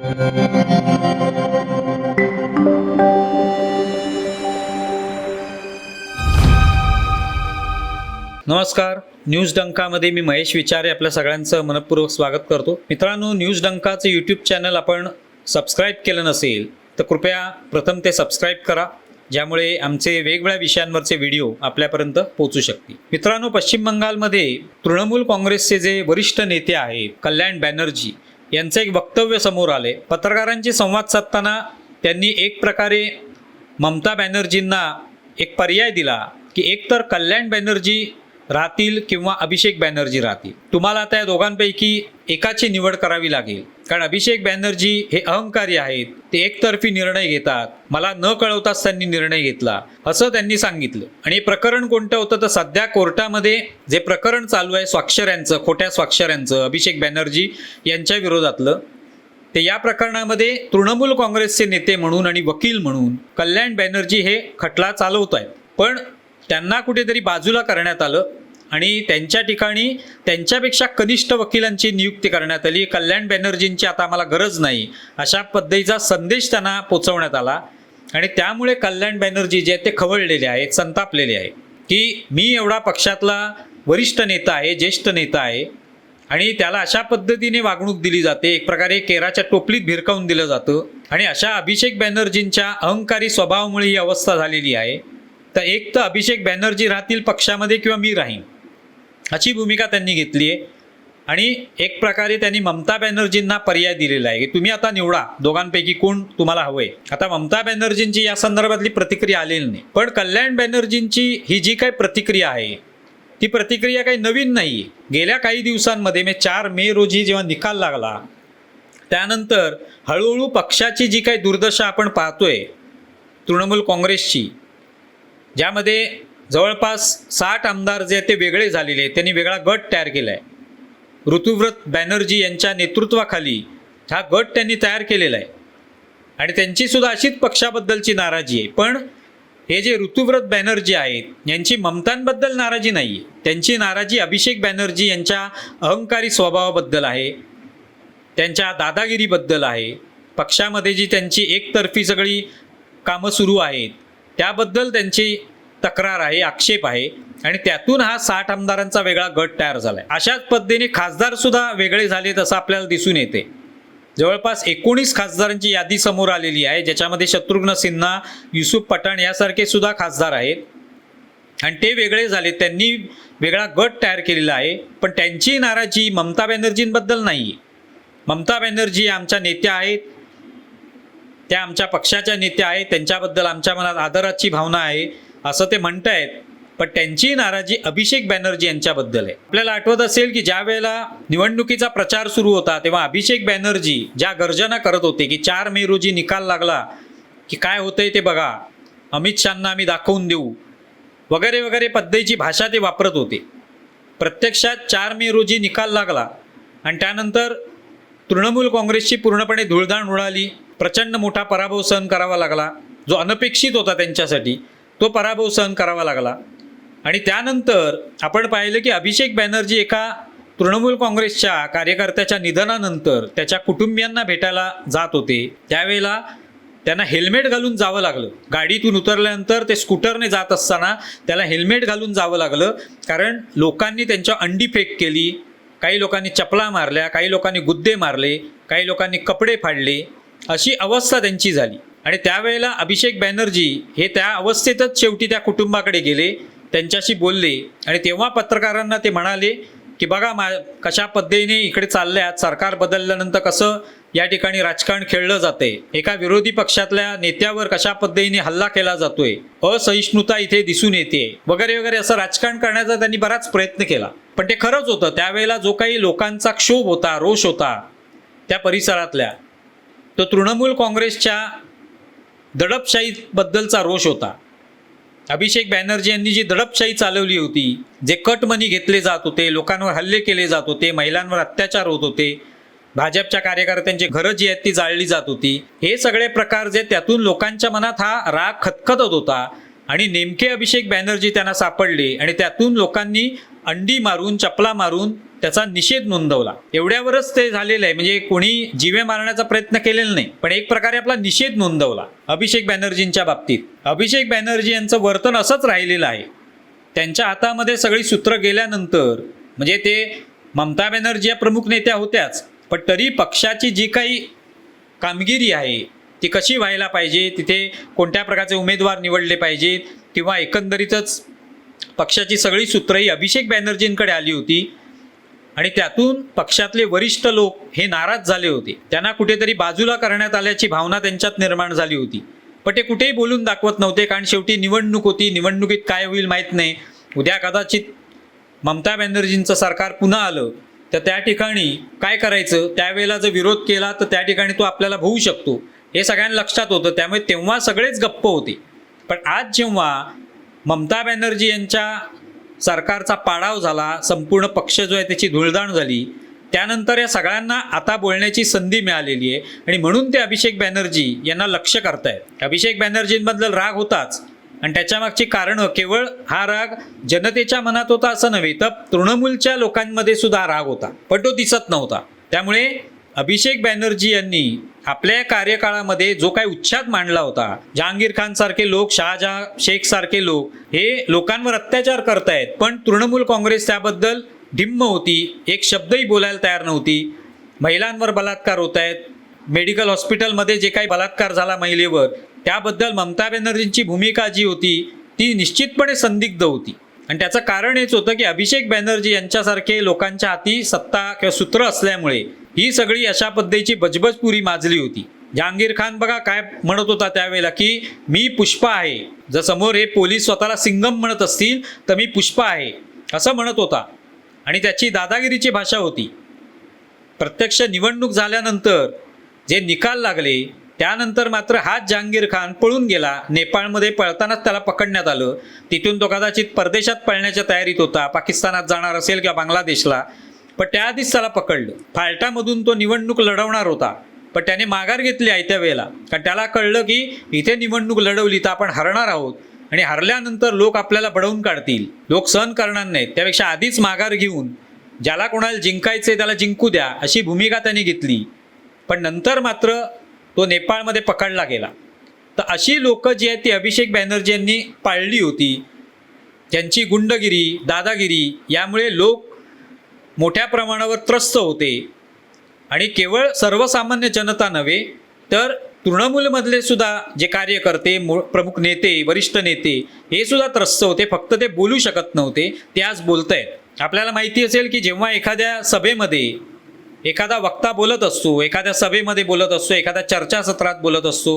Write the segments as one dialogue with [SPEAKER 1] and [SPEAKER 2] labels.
[SPEAKER 1] नमस्कार, न्यूज डंकामध्ये मी महेश विचारे आपल्या सगळ्यांचं मनपूर्वक स्वागत करतो. मित्रांनो, न्यूज डंकाचं यूट्यूब चॅनल आपण सबस्क्राईब केलं नसेल तर कृपया प्रथम ते सबस्क्राईब करा, ज्यामुळे आमचे वेगवेगळ्या विषयांवरचे व्हिडिओ आपल्यापर्यंत पोहोचू शकतील. मित्रांनो, पश्चिम बंगालमध्ये तृणमूल काँग्रेसचे जे वरिष्ठ नेते आहेत कल्याण बॅनर्जी यांचं एक वक्तव्य समोर आले. पत्रकारांशी संवाद साधताना त्यांनी एक प्रकारे ममता बॅनर्जींना एक पर्याय दिला की एकतर कल्याण बॅनर्जी राहतील किंवा अभिषेक बॅनर्जी राहतील. तुम्हाला त्या दोघांपैकी एकाची निवड करावी लागेल, कारण अभिषेक बॅनर्जी हे अहंकारी आहेत, ते एकतर्फी निर्णय घेतात. मला न कळवताच त्यांनी निर्णय घेतला असं त्यांनी सांगितलं. आणि प्रकरण कोणतं होतं तर सध्या कोर्टामध्ये जे प्रकरण चालू आहे स्वाक्षऱ्यांचं, खोट्या स्वाक्षऱ्यांचं, अभिषेक बॅनर्जी यांच्या विरोधातलं, ते या प्रकरणामध्ये तृणमूल काँग्रेसचे नेते म्हणून आणि वकील म्हणून कल्याण बॅनर्जी हे खटला चालवत आहेत. पण त्यांना कुठेतरी बाजूला करण्यात आलं आणि त्यांच्या ठिकाणी त्यांच्यापेक्षा कनिष्ठ वकिलांची नियुक्ती करण्यात आली. कल्याण बॅनर्जींची आता आम्हाला गरज नाही अशा पद्धतीचा संदेश त्यांना पोचवण्यात आला. आणि त्यामुळे कल्याण बॅनर्जी जे आहेत ते खवळलेले आहेत, संतापलेले आहेत की मी एवढा पक्षातला वरिष्ठ नेता आहे, ज्येष्ठ नेता आहे, आणि त्याला अशा पद्धतीने वागणूक दिली जाते, एक प्रकारे केराच्या टोपलीत भिरकावून दिलं जातं. आणि अशा अभिषेक बॅनर्जींच्या अहंकारी स्वभावामुळे ही अवस्था झालेली आहे. तर एक तर अभिषेक बॅनर्जी राहतील पक्षामध्ये किंवा मी राहीन अशी भूमिका त्यांनी घेतली आहे. आणि एक प्रकारे त्यांनी ममता बॅनर्जींना पर्याय दिलेला आहे की तुम्ही आता निवडा दोघांपैकी कोण तुम्हाला हवंय. आता ममता बॅनर्जींची या संदर्भातली प्रतिक्रिया आलेली नाही, पण कल्याण बॅनर्जींची ही जी काही प्रतिक्रिया आहे ती प्रतिक्रिया काही नवीन नाही. गेल्या काही दिवसांमध्ये 4 मे रोजी जेव्हा निकाल लागला त्यानंतर हळूहळू पक्षाची जी काही दुर्दशा आपण पाहतोय तृणमूल काँग्रेसची, ज्यामध्ये जवळपास 60 आमदार जे आहेत ते वेगळे झालेले आहेत, त्यांनी वेगळा गट तयार केला आहे. ऋतुव्रत बॅनर्जी यांच्या नेतृत्वाखाली हा गट त्यांनी तयार केलेला आहे आणि त्यांची सुद्धा अशीच पक्षाबद्दलची नाराजी आहे. पण हे जे ऋतुव्रत बॅनर्जी आहेत यांची ममतांबद्दल नाराजी नाही आहे, त्यांची नाराजी अभिषेक बॅनर्जी यांच्या अहंकारी स्वभावाबद्दल आहे, त्यांच्या दादागिरीबद्दल आहे. पक्षामध्ये जी त्यांची एकतर्फी सगळी कामं सुरू आहेत त्याबद्दल त्यांची तक्रार आहे, आक्षेप आहे. आणि त्यातून हा 60 आमदारांचा वेगळा गट तयार झाला आहे. अशाच पद्धतीने खासदारसुद्धा वेगळे झालेत असं आपल्याला दिसून येते. जवळपास 19 खासदारांची यादी समोर आलेली आहे, ज्याच्यामध्ये शत्रुघ्न सिन्हा, युसुफ पठाण यासारखे सुद्धा खासदार आहेत आणि ते वेगळे झाले, त्यांनी वेगळा गट तयार केलेला आहे. पण त्यांची नाराजी ममता बॅनर्जींबद्दल नाही आहे. ममता बॅनर्जी आमच्या नेत्या आहेत, त्या आमच्या पक्षाच्या नेत्या आहेत, त्यांच्याबद्दल आमच्या मनात आदराची भावना आहे असं ते म्हणत आहेत. पण त्यांची नाराजी अभिषेक बॅनर्जी यांच्याबद्दल आहे. आपल्याला आठवत असेल की ज्या वेळेला निवडणुकीचा प्रचार सुरू होता तेव्हा अभिषेक बॅनर्जी ज्या गर्जना करत होते की 4 मे रोजी निकाल लागला की काय होतंय ते बघा, अमित शहांना आम्ही दाखवून देऊ वगैरे वगैरे पद्धतीची भाषा ते वापरत होते. प्रत्यक्षात 4 मे रोजी निकाल लागला आणि त्यानंतर तृणमूल काँग्रेसची पूर्णपणे धुळदाण उडाली. प्रचंड मोठा पराभव सहन करावा लागला, जो अनपेक्षित होता त्यांच्यासाठी तो पराभव सहन करावा लागला. आणि त्यानंतर आपण पाहिलं की अभिषेक बॅनर्जी एका तृणमूल काँग्रेसच्या कार्यकर्त्याच्या निधनानंतर त्याच्या कुटुंबियांना भेटायला जात होते. त्यावेळेला त्यांना हेल्मेट घालून जावं लागलं. गाडीतून उतरल्यानंतर ते स्कूटरने जात असताना त्याला हेल्मेट घालून जावं लागलं, कारण लोकांनी त्यांच्या अंडी फेक केली, काही लोकांनी चपला मारल्या, काही लोकांनी गुद्दे मारले, काही लोकांनी कपडे फाडले, अशी अवस्था त्यांची झाली. आणि त्यावेळेला अभिषेक बॅनर्जी हे त्या अवस्थेतच शेवटी त्या कुटुंबाकडे गेले, त्यांच्याशी बोलले आणि तेव्हा पत्रकारांना ते म्हणाले की बघा कशा पद्धतीने इकडे चालले आहेत, सरकार बदलल्यानंतर कसं या ठिकाणी राजकारण खेळलं जाते, एका विरोधी पक्षातल्या नेत्यावर कशा पद्धतीने हल्ला केला जातोय, असहिष्णुता इथे दिसून येते वगैरे वगैरे असं राजकारण करण्याचा त्यांनी बराच प्रयत्न केला. पण ते खरंच होतं, त्यावेळेला जो काही लोकांचा क्षोभ होता, रोष होता त्या परिसरातल्या, तो तृणमूल काँग्रेसच्या दडपशाहीबद्दलचा रोष होता. अभिषेक बॅनर्जी यांनी जी दडपशाही चालवली होती, जे कट मनी घेतले जात होते, लोकांवर हल्ले केले जात होते, महिलांवर अत्याचार होत होते, भाजपच्या कार्यकर्त्यांची घरं जी आहेत ती जाळली जात होती, हे सगळे प्रकार जे त्यातून लोकांच्या मनात हा राग खतखतत होता. आणि नेमके अभिषेक बॅनर्जी त्यांना सापडले आणि त्यातून लोकांनी अंडी मारून चपला मारून त्याचा निषेध नोंदवला. एवढ्यावरच ते झालेलं आहे, म्हणजे कोणी जीवे मारण्याचा प्रयत्न केलेला नाही, पण एक प्रकारे आपला निषेध नोंदवला अभिषेक बॅनर्जींच्या बाबतीत. अभिषेक बॅनर्जी यांचं वर्तन असंच राहिलेलं आहे. त्यांच्या हातामध्ये सगळी सूत्र गेल्यानंतर, म्हणजे ते ममता बॅनर्जी या प्रमुख नेत्या होत्याच, पण तरी पक्षाची जी काही कामगिरी आहे ती कशी व्हायला पाहिजे, तिथे कोणत्या प्रकारचे उमेदवार निवडले पाहिजेत, किंवा एकंदरीतच पक्षाची सगळी सूत्र ही अभिषेक बॅनर्जींकडे आली होती. आणि त्यातून पक्षातले वरिष्ठ लोक हे नाराज झाले होते. त्यांना कुठेतरी बाजूला करण्यात आल्याची भावना त्यांच्यात निर्माण झाली होती. पण ते कुठेही बोलून दाखवत नव्हते, कारण शेवटी निवडणूक होती. निवडणुकीत काय होईल माहीत नाही. उद्या कदाचित ममता बॅनर्जींचं सरकार पुन्हा आलं तर त्या ठिकाणी काय करायचं, त्यावेळेला जर विरोध केला तर त्या ठिकाणी तो आपल्याला होऊ शकतो, हे सगळ्यांना लक्षात होतं. त्यामुळे तेव्हा सगळेच गप्प होते. पण आज जेव्हा ममता बॅनर्जी यांच्या सरकारचा पाडाव झाला, संपूर्ण पक्ष जो आहे त्याची धुळदाण झाली, त्यानंतर या सगळ्यांना आता बोलण्याची संधी मिळालेली आहे. आणि म्हणून ते अभिषेक बॅनर्जी यांना लक्ष करतायत. अभिषेक बॅनर्जींबद्दल राग होताच, आणि त्याच्यामागची कारणं केवळ हा राग जनतेच्या मनात होता असं नव्हे, तर तृणमूलच्या लोकांमध्ये सुद्धा राग होता, पण तो दिसत नव्हता. त्यामुळे अभिषेक बॅनर्जी यांनी आपल्या कार्यकाळामध्ये जो काही उच्छाद मांडला होता, जहांगीर खान सारखे लोक, शहाजहां शेख सारखे लोक हे लोकांवर अत्याचार करतायत, पण तृणमूल काँग्रेस त्याबद्दल ढिम्म होती, एक शब्दही बोलायला तयार नव्हती. महिलांवर बलात्कार होत आहेत, मेडिकल हॉस्पिटलमध्ये जे काही बलात्कार झाला महिलेवर, त्याबद्दल ममता बॅनर्जींची भूमिका जी होती ती निश्चितपणे संदिग्ध होती. आणि त्याचं कारण हेच होतं की अभिषेक बॅनर्जी यांच्यासारखे लोकांच्या हाती सत्ता किंवा सूत्र असल्यामुळे ही सगळी अशा पद्धतीची बजबजपुरी माजली होती. जहांगीर खान बघा काय म्हणत होता त्यावेळेला की मी पुष्पा आहे. जर समोर हे पोलीस स्वतःला सिंगम म्हणत असतील तर मी पुष्पा आहे असं म्हणत होता. आणि त्याची दादागिरीची भाषा होती. प्रत्यक्ष निवडणूक झाल्यानंतर जे निकाल लागले त्यानंतर मात्र हाच जहांगीर खान पळून गेला. नेपाळमध्ये पळतानाच त्याला पकडण्यात आलं. तिथून तो कदाचित परदेशात पळण्याच्या तयारीत होता, पाकिस्तानात जाणार असेल किंवा बांगलादेशला, पण त्याआधीच त्याला पकडलं. फाल्टामधून तो निवडणूक लढवणार होता, पण त्याने माघार घेतली आयत्या वेळेला, कारण त्याला कळलं की इथे निवडणूक लढवली तर आपण हरणार आहोत, आणि हरल्यानंतर लोक आपल्याला बडवून काढतील, लोक सहन करणार नाहीत. त्यापेक्षा आधीच माघार घेऊन ज्याला कोणाला जिंकायचे त्याला जिंकू द्या अशी भूमिका त्यांनी घेतली. पण नंतर मात्र तो नेपाळमध्ये पकडला गेला. तर अशी लोक जी आहेत ती अभिषेक बॅनर्जी यांनी पाळली होती. त्यांची गुंडगिरी, दादागिरी यामुळे लोक मोठ्या प्रमाणावर त्रस्त होते. आणि केवळ सर्वसामान्य जनता नव्हे तर तृणमूलमधले सुद्धा जे कार्यकर्ते, प्रमुख नेते, वरिष्ठ नेते हे सुद्धा त्रस्त होते. फक्त ते बोलू शकत नव्हते, ते आज बोलत आहेत. आपल्याला माहिती असेल की जेव्हा एखाद्या सभेमध्ये एखादा वक्ता बोलत असतो, एखाद्या सभेमध्ये बोलत असतो, एखाद्या चर्चासत्रात बोलत असतो,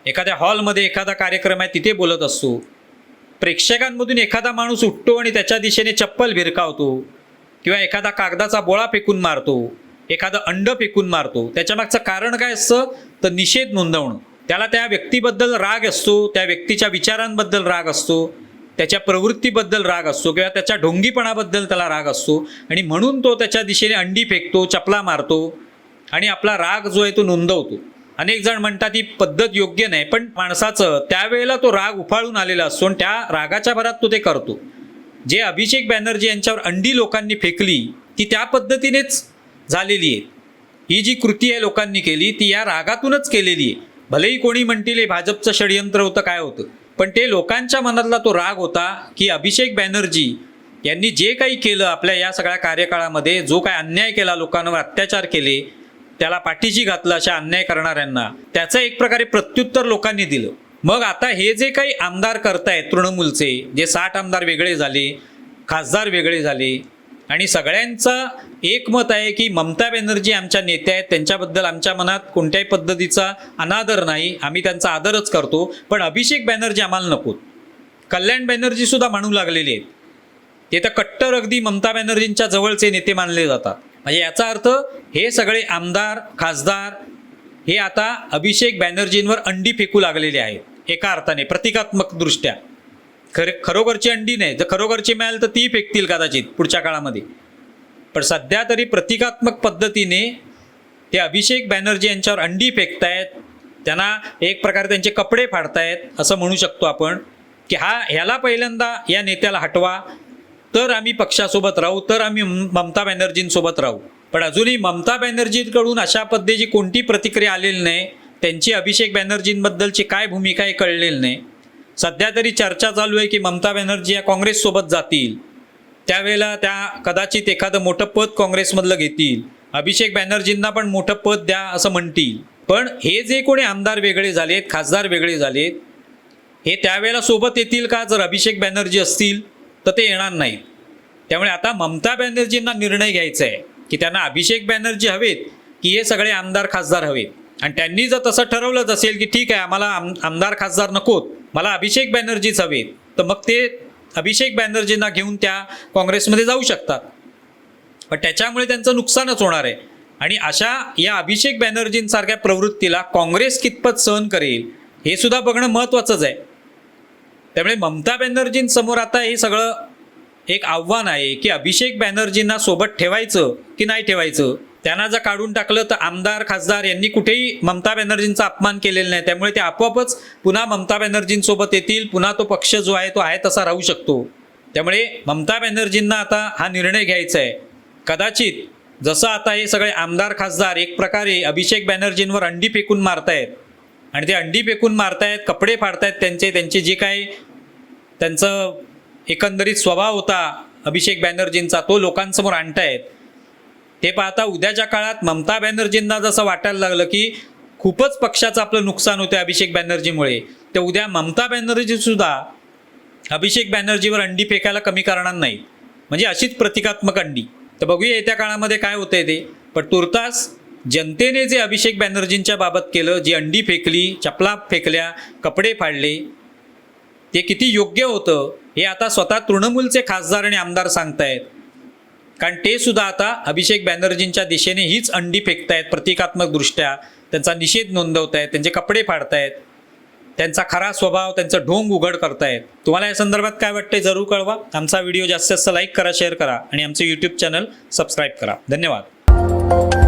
[SPEAKER 1] एखाद्या हॉलमध्ये एखादा कार्यक्रम आहे तिथे बोलत असतो, प्रेक्षकांमधून एखादा माणूस उठतो आणि त्याच्या दिशेने चप्पल भिरकावतो, किंवा एखादा कागदाचा बोळा फेकून मारतो, एखादं अंड फेकून मारतो. त्याच्यामागचं कारण काय असतं तर निषेध नोंदवणं. त्याला त्या व्यक्तीबद्दल राग असतो, त्या व्यक्तीच्या विचारांबद्दल राग असतो, त्याच्या प्रवृत्तीबद्दल राग असतो, किंवा त्याच्या ढोंगीपणाबद्दल त्याला राग असतो, आणि म्हणून तो त्याच्या दिशेने अंडी फेकतो, चपला मारतो आणि आपला राग जो आहे तो नोंदवतो. अनेक जण म्हणतात ही पद्धत योग्य नाही, पण माणसाचं त्यावेळेला तो राग उफाळून आलेला असतो आणि त्या रागाच्या भरात तो ते करतो. जे अभिषेक बॅनर्जी यांच्यावर अंडी लोकांनी फेकली ती त्या पद्धतीनेच झालेली आहे. ही जी कृती आहे लोकांनी केली ती या रागातूनच केलेली आहे. भलेही कोणी म्हणतील हे भाजपचं षडयंत्र होतं, काय होतं, पण ते लोकांच्या मनातला तो राग होता की अभिषेक बॅनर्जी यांनी जे काही केलं आपल्या या सगळ्या कार्यकाळामध्ये, जो काही अन्याय केला, लोकांवर अत्याचार केले, त्याला पाठीशी घातलं अशा अन्याय करणाऱ्यांना, त्याचं एक प्रकारे प्रत्युत्तर लोकांनी दिलं. मग आता हे जे काही आमदार करतायत तृणमूलचे, जे 60 आमदार वेगळे झाले, खासदार वेगळे झाले, आणि सगळ्यांचं एकमत आहे की ममता बॅनर्जी आमच्या नेत्या आहेत, त्यांच्याबद्दल आमच्या मनात कोणत्याही पद्धतीचा अनादर नाही, आम्ही त्यांचा आदरच करतो, पण अभिषेक बॅनर्जी आम्हाला नकोत. कल्याण बॅनर्जी सुद्धा म्हणू लागलेले आहेत. ते तर कट्टर अगदी ममता बॅनर्जींच्या जवळचे नेते मानले जातात. म्हणजे याचा अर्थ हे सगळे आमदार, खासदार हे आता अभिषेक बॅनर्जींवर अंडी फेकू लागलेले आहेत. एका अर्थाने प्रतिकात्मक दृष्ट्या खरोखरची अंडी नाही, जर खरोखरची मिळाल तर ती फेकतील कदाचित पुढच्या काळामध्ये, पण सध्या तरी प्रतिकात्मक पद्धतीने ते अभिषेक बॅनर्जी यांच्यावर अंडी फेकतायत. त्यांना एक प्रकारे त्यांचे कपडे फाडतायत असं म्हणू शकतो आपण, की ह्याला पहिल्यांदा या नेत्याला हटवा, तर आम्ही पक्षासोबत राहू, तर आम्ही ममता बॅनर्जींसोबत राहू. पण अजूनही ममता बॅनर्जींकडून अशा पद्धतीची कोणती प्रतिक्रिया आलेली नाही. त्यांची अभिषेक बॅनर्जींबद्दलची काय भूमिका आहे कळलेली नाही. सध्या तरी चर्चा चालू आहे की ममता बॅनर्जी या काँग्रेससोबत जातील, त्यावेळेला त्या कदाचित एखादं मोठं पद काँग्रेसमधलं घेतील, अभिषेक बॅनर्जींना पण मोठं पद द्या असं म्हणतील. पण हे जे कोणी आमदार वेगळे झालेत, खासदार वेगळे झालेत, हे त्यावेळेला सोबत येतील का? जर अभिषेक बॅनर्जी असतील तर ते येणार नाहीत. त्यामुळे आता ममता बॅनर्जींना निर्णय घ्यायचा आहे की त्यांना अभिषेक बॅनर्जी हवेत की हे सगळे आमदार खासदार हवेत. आणि त्यांनी जर तसं ठरवलंच असेल की ठीक आहे, आम्हाला आमदार खासदार नकोत, मला अभिषेक बॅनर्जीच हवेत, तर मग ते अभिषेक बॅनर्जींना घेऊन त्या काँग्रेसमध्ये जाऊ शकतात. पण त्याच्यामुळे त्यांचं नुकसानच होणार आहे. आणि अशा या अभिषेक बॅनर्जींसारख्या प्रवृत्तीला काँग्रेस कितपत सहन करेल हे सुद्धा बघणं महत्त्वाचंच आहे. त्यामुळे ममता बॅनर्जींसमोर आता हे सगळं एक आव्हान आहे की अभिषेक बॅनर्जींना सोबत ठेवायचं की नाही ठेवायचं. त्यांना जर काढून टाकलं तर आमदार खासदार यांनी कुठेही ममता बॅनर्जींचा अपमान केलेला नाही, त्यामुळे ते आपोआपच पुन्हा ममता बॅनर्जींसोबत येतील. पुन्हा तो पक्ष जो आहे तो आहे तसा राहू शकतो. त्यामुळे ममता बॅनर्जींना आता हा निर्णय घ्यायचा आहे. कदाचित जसं आता हे सगळे आमदार खासदार एक प्रकारे अभिषेक बॅनर्जींवर अंडी फेकून मारतायत आणि ते अंडी फेकून मारतायत, कपडे फाडतायत त्यांचे जे काही त्यांचं एकंदरीत स्वभाव होता अभिषेक बॅनर्जींचा तो लोकांसमोर आणतायत. ते पाहता उद्याच्या काळात ममता बॅनर्जींना जसं वाटायला लागलं की खूपच पक्षाचं आपलं नुकसान होतं अभिषेक बॅनर्जीमुळे, तर उद्या ममता बॅनर्जीसुद्धा अभिषेक बॅनर्जीवर अंडी फेकायला कमी करणार नाही. म्हणजे अशीच प्रतिकात्मक अंडी. तर बघूया येत्या काळामध्ये काय होतंय ते. पण तुर्तास जनतेने जे अभिषेक बॅनर्जींच्या बाबत केलं, जी अंडी फेकली, चपला फेकल्या, कपडे फाडले, ते किती योग्य होतं हे आता स्वतः तृणमूलचे खासदार आणि आमदार सांगतायत. कारण ते सुद्धा आता अभिषेक बॅनर्जींच्या दिशेने हीच अंडी फेकतायत. प्रतिकात्मकदृष्ट्या त्यांचा निषेध नोंदवतायत, त्यांचे कपडे फाडतायत, त्यांचा खरा स्वभाव, त्यांचं ढोंग उघड करतायत. तुम्हाला या संदर्भात काय वाटतंय जरूर कळवा. आमचा व्हिडिओ जास्तीत जास्त लाईक करा, शेअर करा आणि आमचं यूट्यूब चॅनल सबस्क्राईब करा. धन्यवाद.